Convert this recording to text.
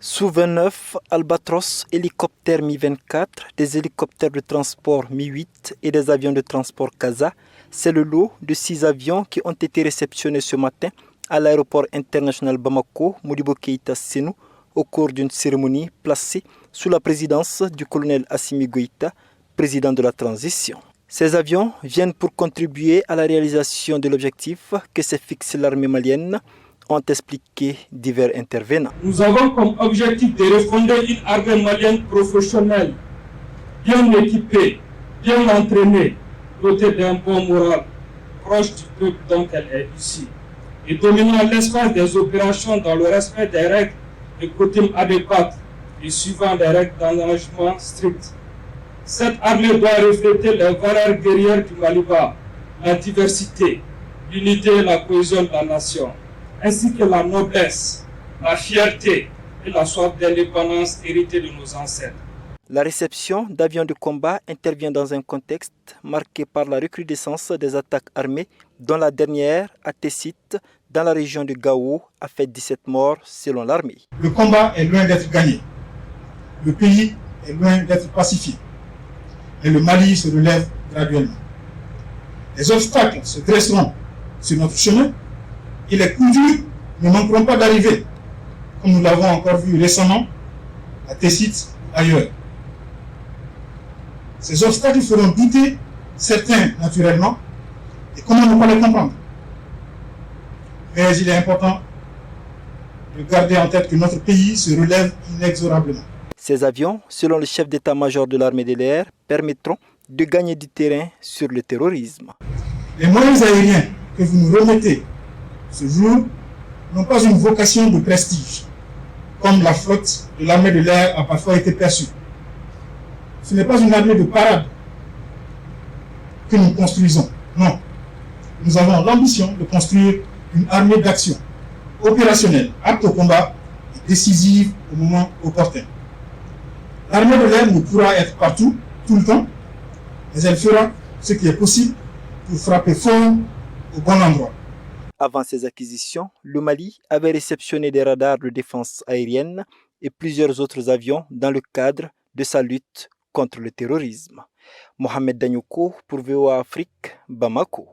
Sou-29, Albatros, hélicoptères Mi-24, des hélicoptères de transport Mi-8 et des avions de transport CASA, c'est le lot de 6 avions qui ont été réceptionnés ce matin à l'aéroport international Bamako, Modibo Keïta Sénou, au cours d'une cérémonie placée sous la présidence du colonel Assimi Goïta, président de la transition. Ces avions viennent pour contribuer à la réalisation de l'objectif que s'est fixé l'armée malienne, ont expliqué divers intervenants. Nous avons comme objectif de refonder une armée malienne professionnelle, bien équipée, bien entraînée, dotée d'un bon moral, proche du peuple dont elle est issue, et dominant l'espace des opérations dans le respect des règles et coutumes adéquates et suivant des règles d'engagement strictes. Cette armée doit refléter les valeurs guerrières du Maliba, la diversité, l'unité et la cohésion de la nation, ainsi que la noblesse, la fierté et la soif d'indépendance héritée de nos ancêtres. La réception d'avions de combat intervient dans un contexte marqué par la recrudescence des attaques armées, dont la dernière à Tessit, dans la région de Gao, a fait 17 morts selon l'armée. Le combat est loin d'être gagné. Le pays est loin d'être pacifié. Et le Mali se relève graduellement. Les obstacles se dresseront sur notre chemin et les coups durs ne manqueront pas d'arriver, comme nous l'avons encore vu récemment à Tessit ou ailleurs. Ces obstacles feront douter certains naturellement, et comment ne pas les comprendre. Mais il est important de garder en tête que notre pays se relève inexorablement. Ces avions, selon le chef d'état-major de l'armée de l'air, permettront de gagner du terrain sur le terrorisme. Les moyens aériens que vous nous remettez ce jour n'ont pas une vocation de prestige, comme la flotte de l'armée de l'air a parfois été perçue. Ce n'est pas une armée de parade que nous construisons, non. Nous avons l'ambition de construire une armée d'action, opérationnelle, apte au combat et décisive au moment opportun. L'armée de l'air ne pourra être partout, tout le temps, mais elle fera ce qui est possible pour frapper fort au bon endroit. Avant ces acquisitions, le Mali avait réceptionné des radars de défense aérienne et plusieurs autres avions dans le cadre de sa lutte contre le terrorisme. Mohamed Danyoko pour VOA Afrique, Bamako.